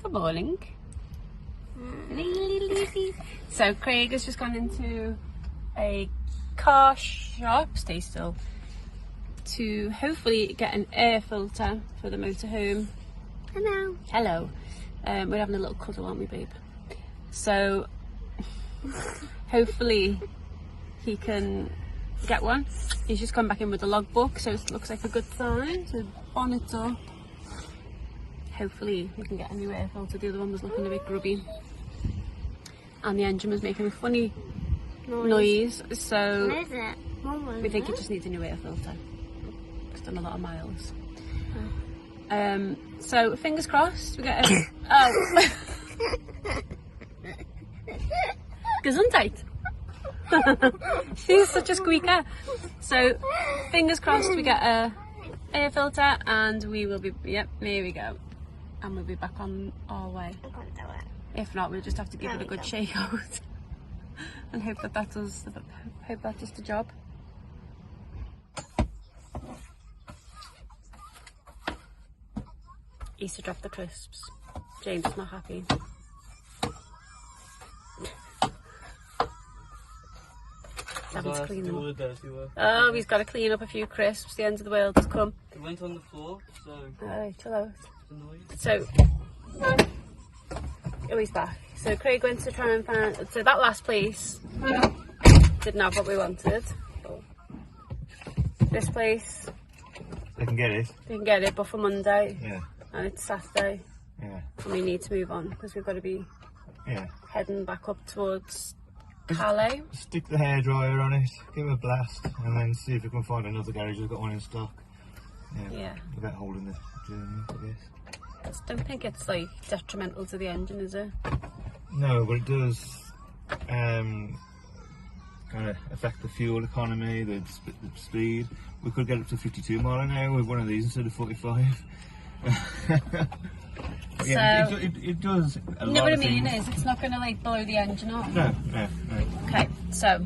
Good morning. So Craig has just gone into a car shop, stay still, to hopefully get an air filter for the motorhome. Hello. Hello. We're having a little cuddle, aren't we, babe? So hopefully he can get one. He's just come back in with the logbook, so it looks like a good sign. So bonnet's up. Hopefully we can get a new air filter. The other one was looking a bit grubby, and the engine was making a funny noise. So What is it? we think it just needs a new air filter. It's done a lot of miles. So fingers crossed we get a Gesundheit. She's such a squeaker. So fingers crossed we get a air filter, and we will be, yep, there we go, and we'll be back on our way. If not, we'll just have to give it a good shake out and hope that does the job. Easter dropped the crisps. James is not happy. Having to clean them up. Oh, he's got to clean up a few crisps. The end of the world has come. It went on the floor, so... Alright, chill out. Annoying. So, oh, he's back. So Craig went to try and find... So that last place didn't have what we wanted. This place... They can get it. They can get it, but for Monday. Yeah. And it's Saturday. Yeah. And we need to move on because we've got to be heading back up towards Calais. Stick the hairdryer on it, give it a blast, and then see if we can find another garage who's got one in stock. Yeah. Without holding the journey, I guess. I just don't think it's like detrimental to the engine, is it? No, but it does kind of affect the fuel economy, the speed. We could get up to 52 mile an hour with one of these instead of 45. Yeah, so, it does a lot. You know what I of mean? things. Is it's not going to like blow the engine off. No. Okay, so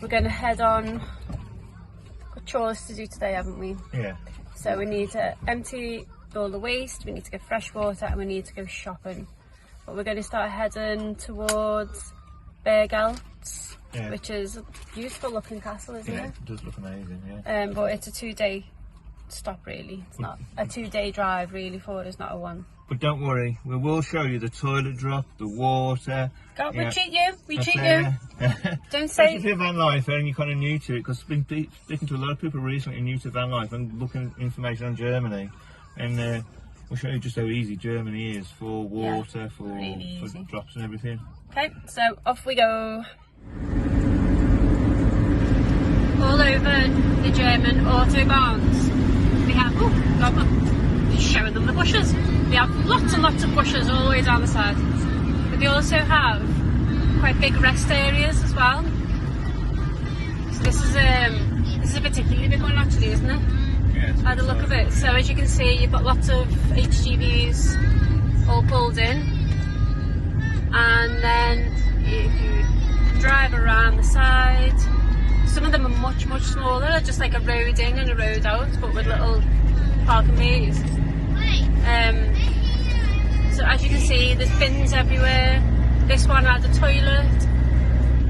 we're going to head on. Got chores to do today, haven't we? Yeah. So we need to empty all the waste. We need to get fresh water, and we need to go shopping. But we're going to start heading towards Bergelt, which is a beautiful looking castle, isn't it? It does look amazing. Yeah. But it's a 2-day stop, really. It's not a 2-day drive, really, for it. It's not a one. But don't worry, we will show you the toilet drop, the water. God, we treat you. We treat you. Don't say. If you're a van lifer and you're kind of new to it, because I've been speaking to a lot of people recently new to van life and looking at information on Germany, and we'll show you just how easy Germany is for water, for drops and everything. Okay, so off we go. All over the German autobahns, we have, showing them the bushes. We have lots and lots of bushes all the way down the side. But they also have quite big rest areas as well. So this is a particularly big one actually, isn't it? Yeah. By the look of it. So as you can see, you've got lots of HGVs all pulled in. And then if you drive around the side, some of them are much smaller, just like a road in and a road out, but with little parking bays. So as you can see, there's bins everywhere. This one had a toilet,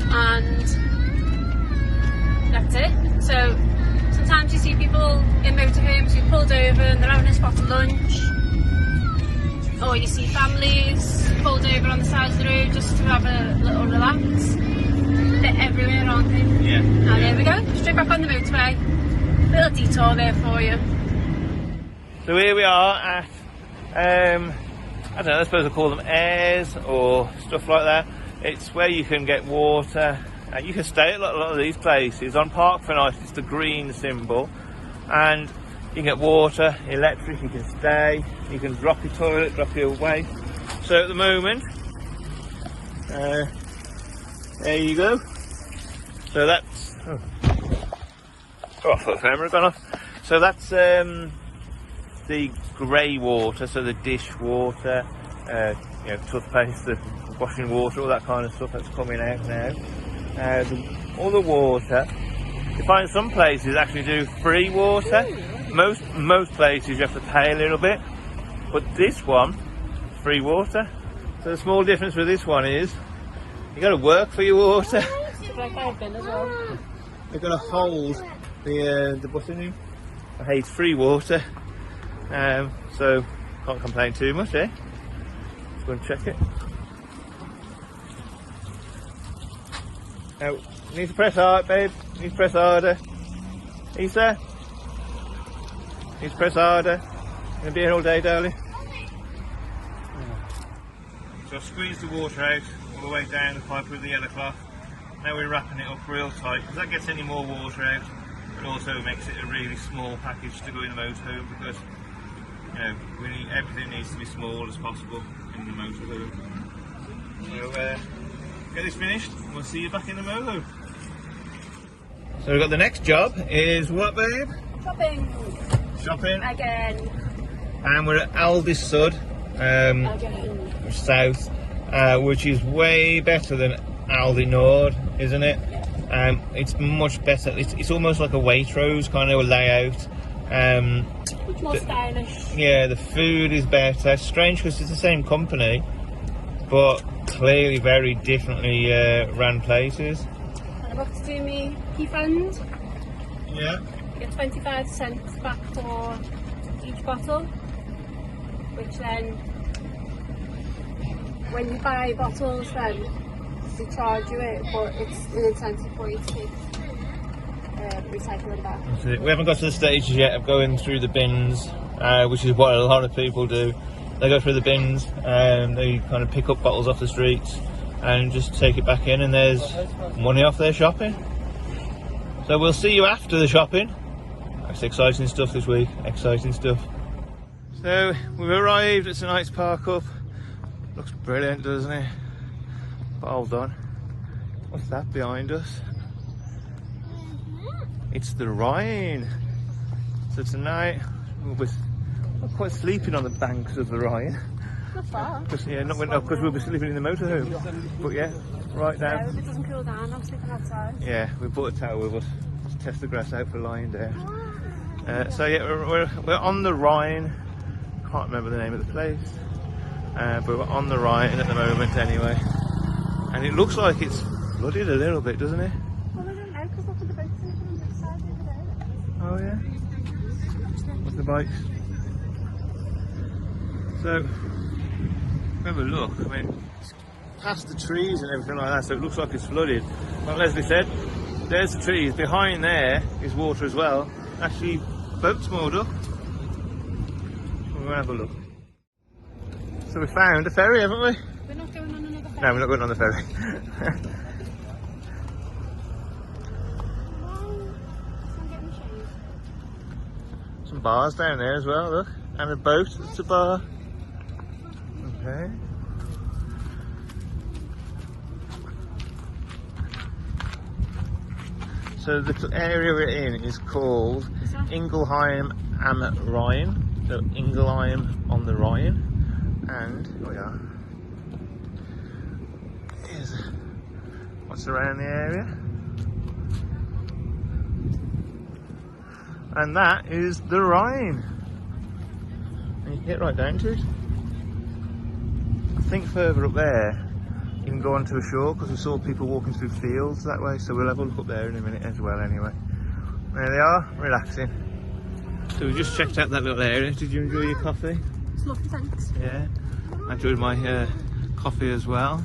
and that's it. So sometimes you see people in motorhomes who pulled over and they're having a spot for lunch, or you see families pulled over on the side of the road just to have a little relax. They're everywhere, aren't they? Yeah. And there we go, straight back on the motorway. Little detour there for you. So here we are at, I don't know, I suppose I call them airs or stuff like that. It's where you can get water. You can stay at a lot of these places. On Park for Night, it's the green symbol. And you can get water, electric, you can stay, you can drop your toilet, drop your waste. So at the moment, there you go. So that's, I thought the camera had gone off. So that's the grey water, so the dish water, toothpaste, the washing water, all that kind of stuff that's coming out now. All the water, you find some places actually do free water. Most places you have to pay a little bit. but this one, free water. So the small difference with this one is you got to work for your water. Like I've been as well. They've got to hold the button in. Hey, it's free water, so can't complain too much, eh? Let's go and check it. Now, you need to press hard, babe. You need to press harder. Isa? You need to press harder. You're going to be here all day, darling. So I've squeezed the water out all the way down the pipe with the yellow cloth. Now we're wrapping it up real tight, because that gets any more water out. It also makes it a really small package to go in the motorhome, because everything needs to be small as possible in the motorhome. So get this finished and we'll see you back in the motorhome. So we've got the next job is what, babe? Shopping. Again. And we're at Aldi Sud, south, which is way better than Aldi Nord, isn't it? It's much better. It's almost like a Waitrose kind of a layout. Much more stylish. Yeah, the food is better. It's strange because it's the same company, but clearly very differently ran places. And I've got to do me key fund. Yeah. You get 25 cents back for each bottle, which then, when you buy bottles, then they charge you it, but it's an incentive for you to take recycling back. We haven't got to the stage yet of going through the bins, which is what a lot of people do. They go through the bins and they kind of pick up bottles off the streets and just take it back in, and there's money off their shopping. So we'll see you after the shopping. It's exciting stuff this week, exciting stuff. So we've arrived at tonight's park up. Looks brilliant, doesn't it? But hold on, what's that behind us? It's the Rhine. So tonight we're quite sleeping on the banks of the Rhine. Not far. Yeah, because we'll be sleeping in the motorhome. But yeah, right now. Yeah, if it doesn't cool down, I'm sleeping outside. Yeah, we brought a towel with us to test the grass out for lying down. So yeah, we're on the Rhine. Can't remember the name of the place, but we're on the Rhine at the moment anyway. And it looks like it's flooded a little bit, doesn't it? Well, I don't know, because look at the boats on this side over there. Oh yeah. What's the bikes? So, have a look. I mean, it's past the trees and everything like that, so it looks like it's flooded. Like Leslie said, there's the trees. Behind there is water as well. Actually, boats moored up. We're gonna have a look. So we found a ferry, haven't we? We're not going on another ferry. No, we're not going on the ferry. Some bars down there as well, look. And a boat, it's a bar. Okay. So the area we're in is called Ingelheim am Rhein. So Ingelheim on the Rhine. And oh yeah. Here's what's around the area. And that is the Rhine. And you can get right down to it. I think further up there you can go onto a shore, because we saw people walking through fields that way, so we'll have a look up there in a minute as well anyway. There they are, relaxing. So we just checked out that little area. Did you enjoy your coffee? It's lovely, thanks. Yeah, I enjoyed my coffee as well.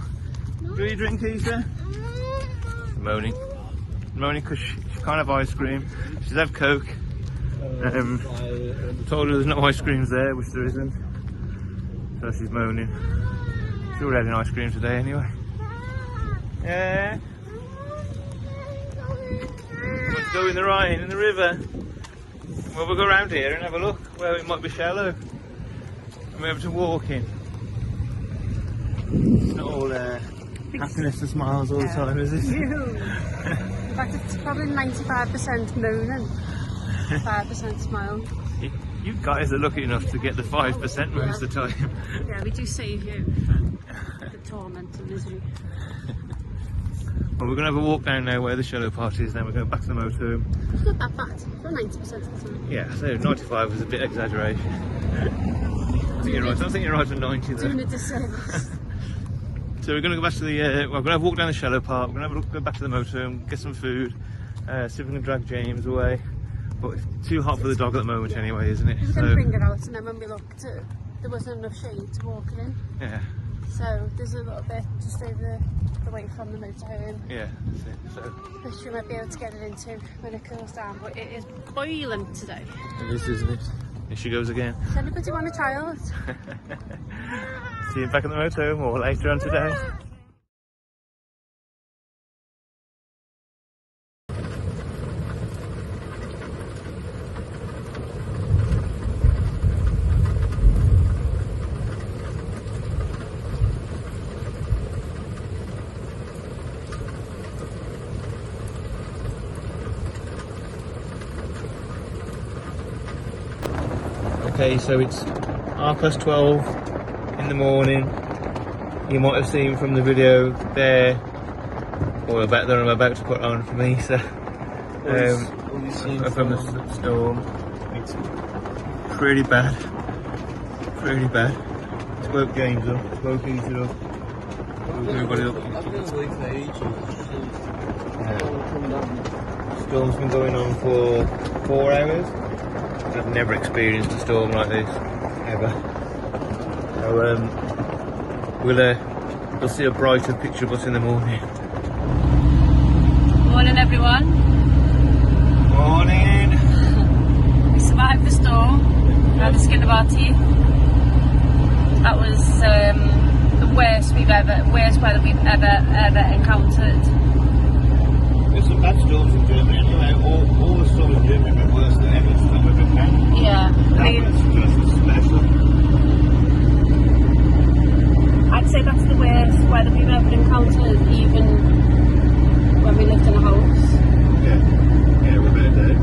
Do you drink, Isa? Moaning because she can't have ice cream. She's had Coke. Told her there's no ice creams there, which there isn't. So she's moaning. She's already had an ice cream today anyway. Yeah. Let's go in the Rhine, in the river. Well, we'll go around here and have a look where it might be shallow. And we're able to walk in. It's not all happiness and smiles all the time, is it? In fact, it's probably 95% moaning, 5% smile. You guys are lucky enough to get the 5% most of the time. Yeah, we do save you from the torment and misery. Well, we're going to have a walk down now where the shallow part is, then we're going back to the motorhome. It's not that bad, for 90% of the time. Yeah, so 95 was a bit exaggeration. think you're right. I don't think you're right for 90 though. Doing a disservice. So we're going to go back to the, well, we're going to have a walk down the shallow part, we're going to have a look, go back to the motorhome, get some food, see if we can drag James away. But it's too hot for the dog at the moment anyway, isn't it? We were going to bring it out, and then when we looked, there wasn't enough shade to walk in. Yeah. So there's a little bit just over away from the motorhome. Yeah, that's it. So Which we might be able to get it into when it cools down, but it is boiling today. it is, isn't it? Here she goes again. Does anybody want to trial it? See you back at the motorhome or later on today. Okay, so it's 12:30 in the morning. You might have seen from the video there, or about that I'm about to put on for me. So, from the storm, it's pretty bad. Pretty bad. It's woke James up. It's woke Ethan up. Woke everybody up. Storm's been going on for 4 hours. I've never experienced a storm like this, ever. So we'll see a brighter picture of us in the morning. Morning everyone. Morning! We survived the storm. We had the skin of our teeth. That was the worst weather we've ever encountered. There's some bad storms in Germany anyway. All the storms in Germany have been worse than any storm we've ever had. Yeah. That was just special. I'd say that's the worst weather we've ever encountered, even when we lived in a house. Yeah, we're better there.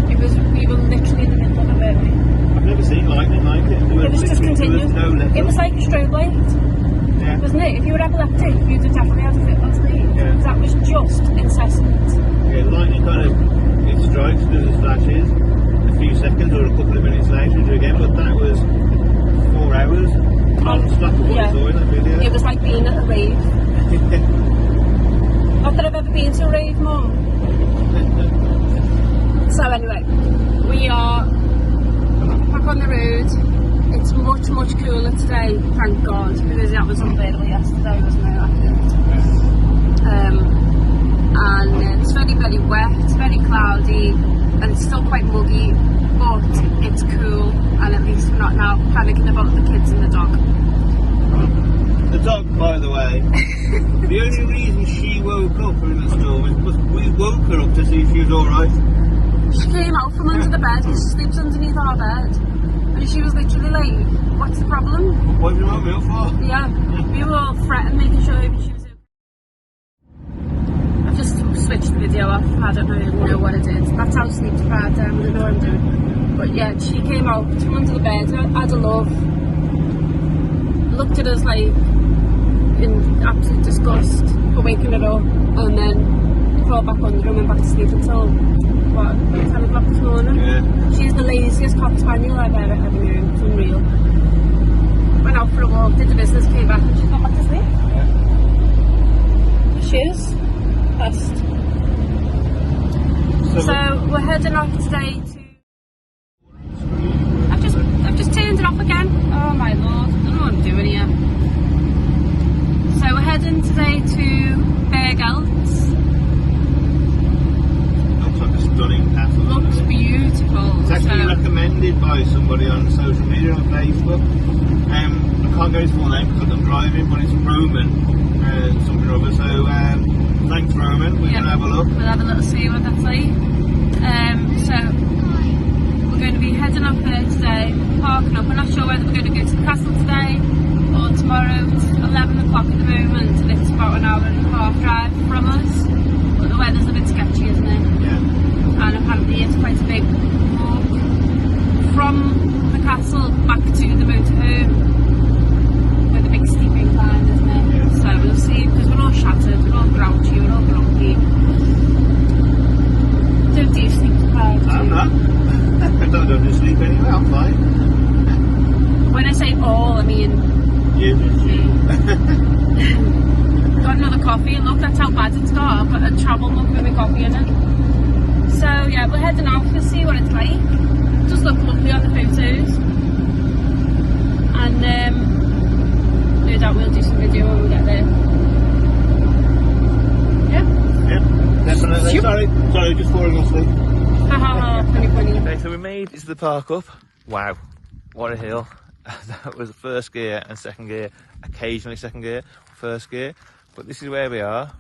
We were literally in the middle of it, weren't we? I've never seen lightning like it. It was just continuous. No it was like a strobe light, yeah. wasn't it? If you were epileptic, you'd have definitely had a fit last night. Yeah. That was just incessant. Yeah, lightning kind of, it strikes, there's a flashes, a few seconds or a couple of minutes later you do again, but that was 4 hours non-stop of what Yeah. I saw in that video. It was like being at a rave. Not that I've ever been to a rave, Mum. So anyway, we are back on the road. It's much cooler today, thank God, because that was unbearable yesterday, wasn't it? And it's very wet, it's very cloudy, and it's still quite muggy, but it's cool, and at least we're not now panicking about the kids and the dog. The dog, by the way, the only reason she woke up in the storm is because we woke her up to see if she was alright. She came out from under the bed, she sleeps underneath our bed, and she was literally like, what's the problem? What did you want me up for? Yeah, we were all fretting, making sure she was okay. I've just switched the video off, I don't really know what it is. That's how sleep deprived I don't know what I'm doing. But yeah, she came out from under the bed, had a love, looked at us like in absolute disgust for waking her up, and then crawled back under and went back to sleep until, what, 10 o'clock this morning? Yeah. She's the laziest cocker spaniel I've ever had in home, it's unreal. Went out for a walk, did the business, came back and she's gone back to sleep. Yeah. She is. Best. So we're heading off today to... I've just turned it off again. Oh my lord, I don't know what I'm doing here. So we're heading today to Bergelt. Looks like a stunning castle. Looks beautiful. It's actually recommended by somebody on social media, on Facebook. I can't go into full name because I'm driving, but it's Roman something or other. So thanks, Roman. We're going to have a look. We'll have a little see what that's like. So we're going to be heading up there today, parking up. We're not sure whether we're going to go to the castle today or tomorrow. It's 11 o'clock at the moment and it's about an hour and a half drive from us. But the weather's a bit sketchy, isn't it? Yeah. And apparently it's quite a big walk from the castle back to the motorhome with a big steep incline, isn't it? Yeah. So we'll see, because we're all shattered, we're all grouchy, we're all grumpy. Don't do sleep deprived. I'm not. I don't do sleep anyway, I'm fine. When I say all, you. Got another coffee, and look, that's how bad it's got. I've got a travel mug with my coffee in it. So yeah, we're heading off to see what it's like. It does look lovely on the photos. And no doubt we'll do some video when we get there. Yeah? Yep, definitely. Shoop. Sorry, just falling asleep. Haha, funny. Okay, so we made it to the park up. Wow, what a hill. That was first gear and second gear, occasionally second gear, first gear. But this is where we are,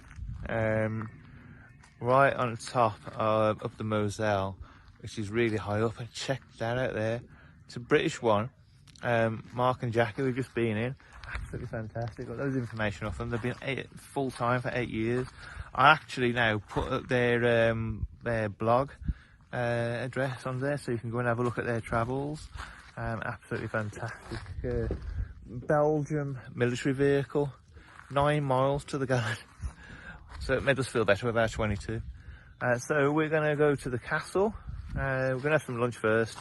right on top of up the Moselle, which is really high up. And check that out there. It's a British one. Mark and Jackie, we've just been in. Absolutely fantastic. Got loads of information off them. They've been full time for 8 years. I actually now put up their blog address on there, so you can go and have a look at their travels. Absolutely fantastic. Belgium military vehicle, 9 miles to the gallon. So it made us feel better about 22. So we're going to go to the castle. We're going to have some lunch first.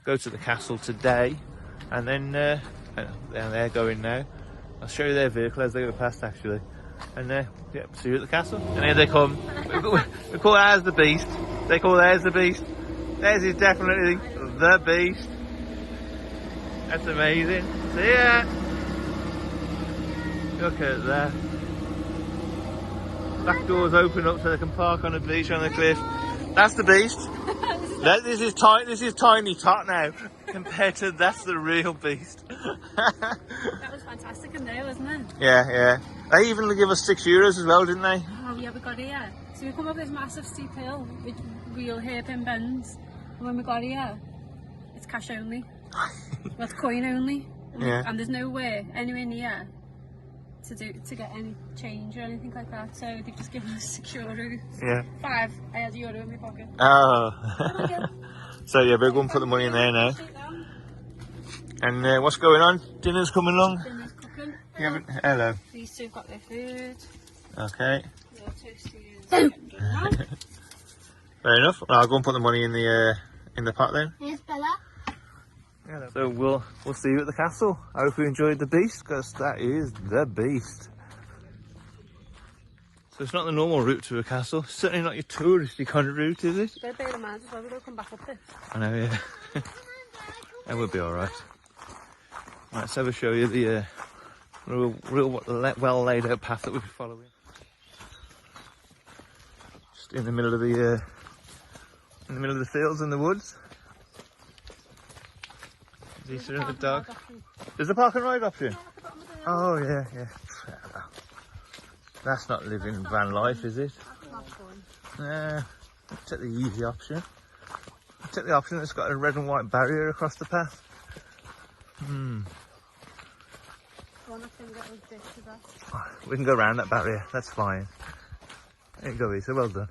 Go to the castle today, and then they're going now. I'll show you their vehicle as they go past, actually. And yeah, see you at the castle. And here they come. We call ours the Beast. They call theirs the Beast. Theirs is definitely the Beast. That's amazing. See ya. Look at that. Back doors open up so they can park on the beach on the cliff. That's the Beast. This is tiny tot now compared to that's the real Beast. That was fantastic in there, wasn't it? Yeah. They even give us €6 as well, didn't they? Oh yeah, we got here. So we come up this massive steep hill with real hairpin bends, and when we got here, it's cash only. Well, it's coin only. Yeah. And there's nowhere anywhere near to get any change or anything like that. So they've just given us €6. Yeah. 5. I had €1 in my pocket. Oh. So yeah, we're going to put the money in there now. And what's going on? Dinner's coming along? Dinner's cooking. Hello. These two have got their food. Okay. Your toasty is getting done now. Fair enough. Well, I'll go and put the money in the pot then. Here's Bella. Yeah, so we'll see you at the castle. I hope you enjoyed the Beast, because that is the Beast. So it's not the normal route to a castle. Certainly not your touristy kind of route, is it? You better bear in mind as well, we're going to come back up this. I know, yeah. That would be alright. Right, let's have a show you the real well laid out path that we'll be following. Just in the middle of the fields and the woods. Is there the dog? There's a park and ride option. Oh yeah. That's not living van life, is it? Nah, take the easy option. Take the option that's got a red and white barrier across the path. We can go around that barrier, that's fine. There you go, Isa, well done.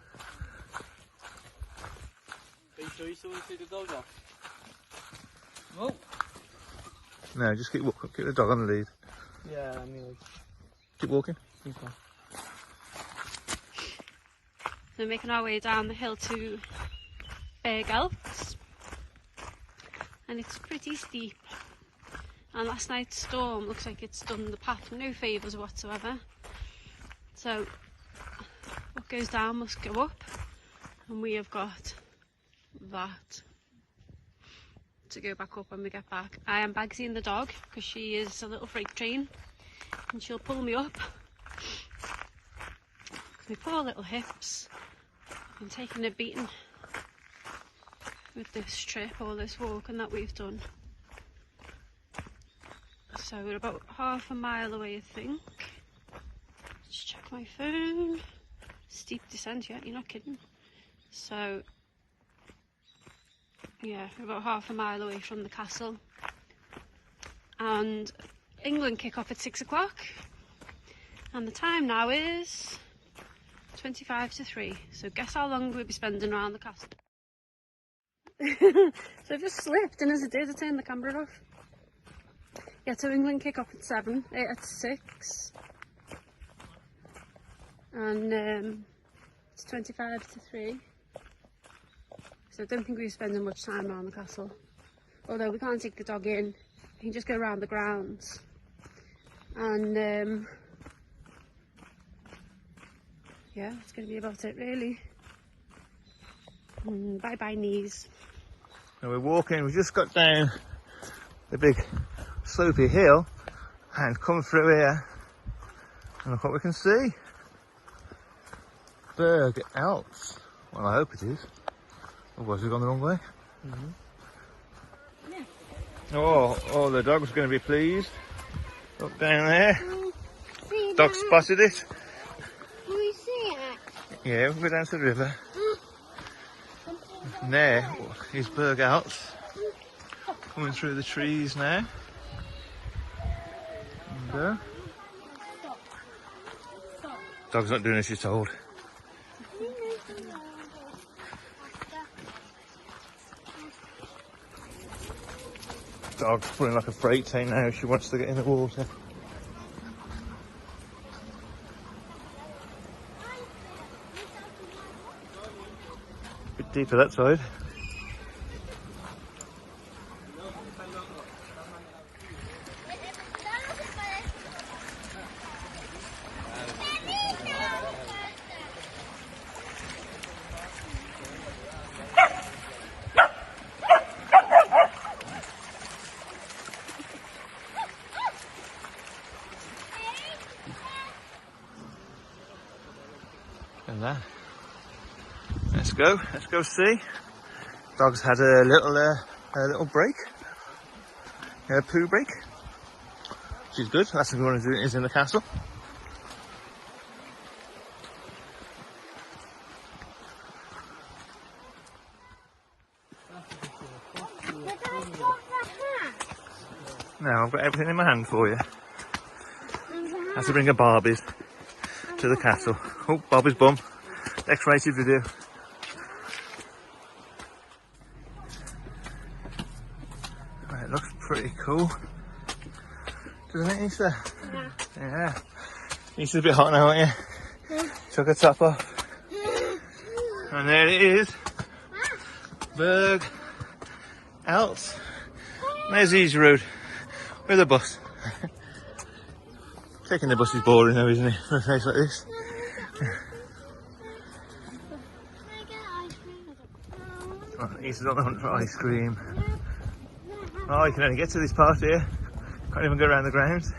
Are you sure you still want to see the dog off? No. No, just keep the dog on the lead. Yeah, I mean, Keep walking. okay. So we're making our way down the hill to Berghelps, and it's pretty steep. And last night's storm looks like it's done the path no favours whatsoever. So what goes down must go up, and we have got that to go back up when we get back. I am Bagsying the dog because she is a little freight train and she'll pull me up. My poor little hips have been taking a beating with this trip or this walking that we've done. So we're about half a mile away, I think. Just check my phone. Steep descent, yeah, you're not kidding. So yeah, we're about half a mile away from the castle. And England kick off at 6 o'clock. And the time now is 25 to 3. So guess how long we'll be spending around the castle. So I've just slipped, and as I did, I turned the camera off. Yeah, so England kick off at 6. And it's 25 to 3. So I don't think we're spending much time around the castle. Although we can't take the dog in, we can just go around the grounds. And yeah, that's going to be about it really. Bye bye knees. And we're walking, we just got down the big slopey hill and come through here, and look what we can see. Berg Alps. Well, I hope it is. Otherwise we've gone the wrong way. Oh, the dog's going to be pleased. Look down there. Dog spotted it. Can we see it? Yeah, we'll go down to the river. And there is Berg Alps. Coming through the trees now. And, dog's not doing as she's told. Dog's pulling like a freight train now. She wants to get in the water. Bit deeper that side. And that. Let's go see. Dog's had a little break, a poo break. She's good. Last thing we want to do is in the castle. Now I've got everything in my hand for you. I have to bring a Barbie's to the castle. Oh, Barbie's bum. X-rated video. Right, it looks pretty cool, doesn't it, Easter? Yeah. Easter's a bit hot now, aren't you? Took her top off. And there it is. Berg Alps. There's the easy road with a bus. Taking the bus is boring though, isn't it? For a place like this. Oh, Easter's on the hunt for ice cream. Oh, you can only get to this part here. Can't even go around the grounds.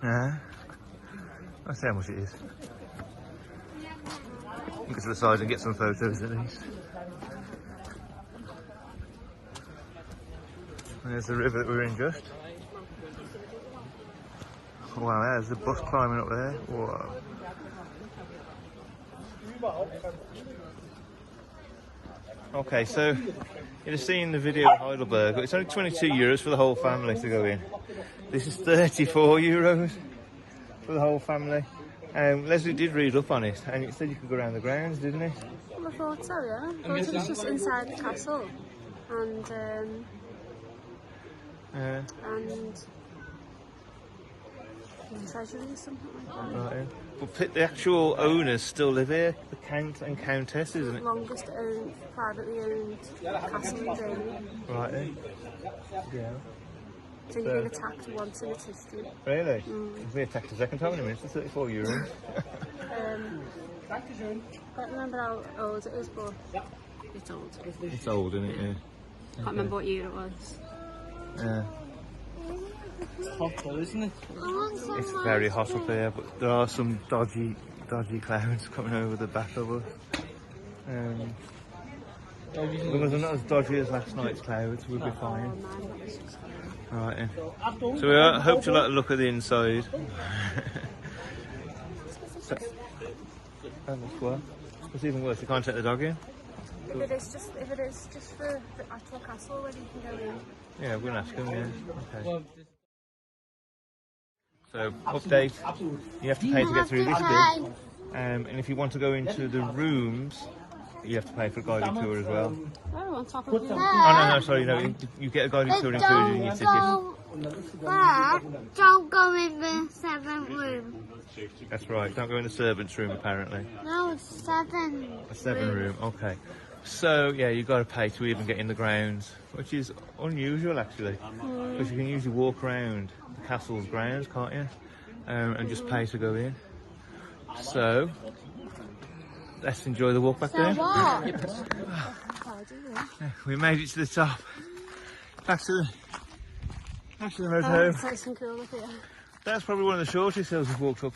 Yeah. I'll see how much it is. Go to the side and get some photos at least. There's the river that we're in just. Wow, there's the bus climbing up there. Whoa. Okay, so you've seen the video of Heidelberg. It's only 22 euros for the whole family to go in. This is 34 euros for the whole family. Leslie did read up on it, and it said you could go around the grounds, didn't it? Well, I thought so, yeah. I thought it was just inside the castle. And treasury or something like that. Right. But the actual owners still live here, the Count and Countess, isn't it? Longest privately owned castle in Germany. Right then. Yeah. It's only been attacked once in its history. Really? It's been attacked a second time in a minute, it's 34 euros. I can't remember how old it is, but it's old. It's old, isn't it? Yeah. Can't remember what year it was. Yeah. It's hot though, isn't it? It's very hot up here, but there are some dodgy clouds coming over the back of us. As long as they're not as dodgy as last night's clouds, we'll be fine. Right, yeah. So we hope to look at the inside. It's even worse, you can't take the dog in. If it is just for the actual castle where you can go in. Yeah, we're going to ask him, yeah. Okay. So, update, you have to pay to get through this bit. And if you want to go into the rooms, you have to pay for a guided tour as well. Oh, on top of it. Oh, no, sorry, no, you get a guided tour included in your ticket. Don't go in the 7th room. That's right, don't go in the servants' room apparently. No, it's 7. A 7 room, okay. So, yeah, you've got to pay to even get in the grounds, which is unusual actually, because you can usually walk around the castle's grounds, can't you? And just pay to go in. So let's enjoy the walk back there. We made it to the top. Back to the motorhome. That's probably one of the shortest hills we've walked up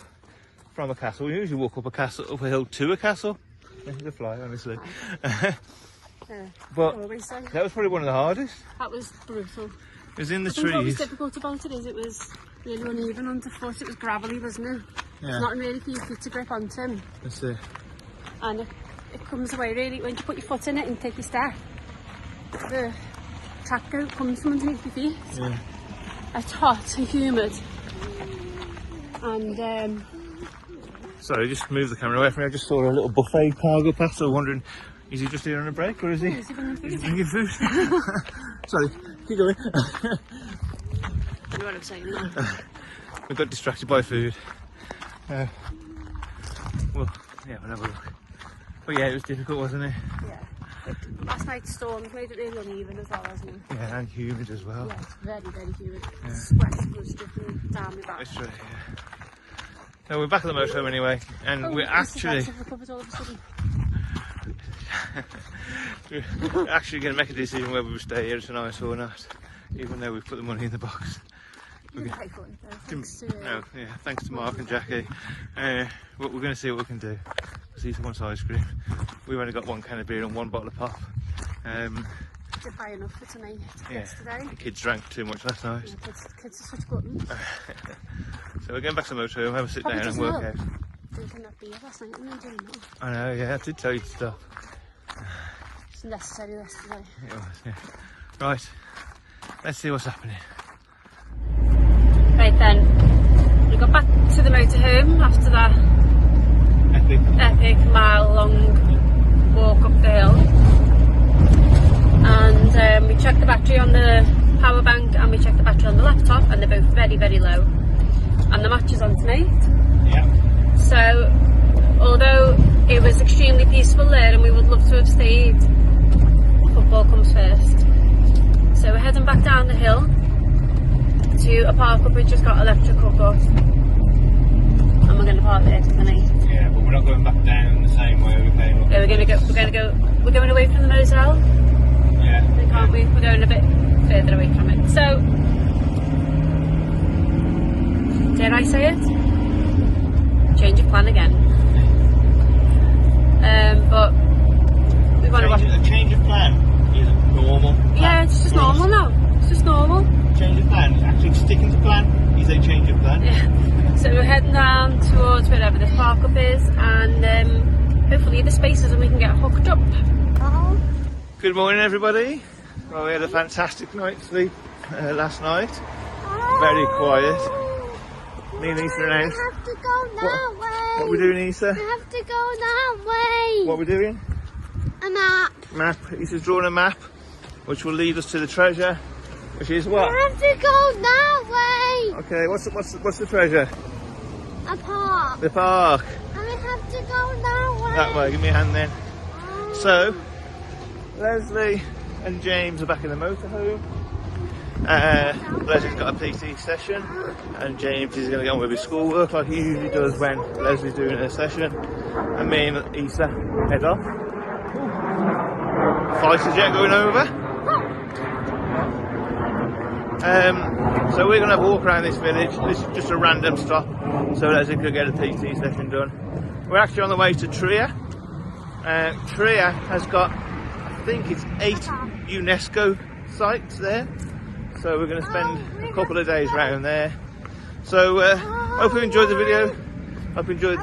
from a castle. We usually walk up a hill to a castle. This is a fly, honestly. But that was probably one of the hardest. That was brutal. It was in the I think what was trees. difficult about it is it was really uneven underfoot. It was gravelly, wasn't it? Yeah. It's not really for your feet to grip onto. That's it. And it comes away really when you put your foot in it and take your step. The track comes from underneath your feet. Yeah. It's hot and humid. And Sorry, just move the camera away from me. I just saw a little buffet car go past. So wondering, is he just here on a break or is he? is he bringing food? Is he bringing food? Sorry, keep going. I know what I'm saying now. We got distracted by food. Well, yeah, we'll have a look. But yeah, it was difficult, wasn't it? Yeah. Last night's storms made it really uneven as well, hasn't it? Yeah, and humid as well. Yeah, it's very, very humid. Yeah. Sweat was dripping down my back. That's right, yeah. So we're back at the motorhome anyway, and we're actually we're actually going to make a decision whether we stay here tonight or not, even though we've put the money in the box. Thanks to Mark and Jackie. We're going to see what we can do. Caesar wants ice cream. We've only got one can of beer and one bottle of pop. Did buy enough for tonight yesterday. The kids drank too much last night. Yeah, kids are such gluttons. So we're going back to the motorhome, have a sit down and work out. Drinking that beer last night and then doing that. I know, yeah, I did tell you to stop. It's necessary yesterday. It was, yeah. Right, let's see what's happening. Right then, we got back to the motorhome after that epic mile-long walk up the hill. And we checked the battery on the power bank and we checked the battery on the laptop, and they're both very, very low. And the match is on tonight. Yeah. So, although it was extremely peaceful there and we would love to have stayed, football comes first. So we're heading back down the hill to a park up which just got electric hook-up. And we're going to park there for the night. Yeah, but we're not going back down the same way we came up. Yeah, we're going away from the motel. Yeah. Can't we? We're going a bit further away from it. So, dare I say it? Change of plan again. But we want to watch. A change of plan is normal. Yeah, it's just normal now. It's just normal. Change of plan, actually sticking to plan is a change of plan. Yeah. So we're heading down towards wherever this park up is, and hopefully the spaces and we can get hooked up. Good morning, everybody. Well, we had a fantastic night's sleep last night. Very quiet. Me and Issa are out. We have to go that way. What are we doing, Issa? We have to go that way. What are we doing? A map. Map. Issa's drawn a map, which will lead us to the treasure, which is what? We have to go that way. Okay. What's the treasure? A park. The park. And we have to go that way. That way. Give me a hand then. So, Leslie and James are back in the motorhome. Leslie's got a PT session and James is going to get on with his schoolwork like he usually does when Leslie's doing her session, and me and Issa head off. Fighter jet going over. So we're going to have a walk around this village. This is just a random stop so Leslie could get a PT session done. We're actually on the way to Trier. Trier has got, I think it's 8 UNESCO sites there. So we're going to spend a couple of days around there. So hope you enjoyed the video. Hope you enjoyed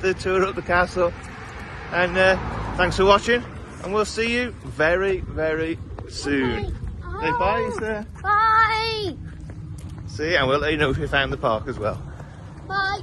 the tour up the castle. And thanks for watching. And we'll see you very, very soon. Say bye, Issa. Bye. See, and we'll let you know if we found the park as well. Bye.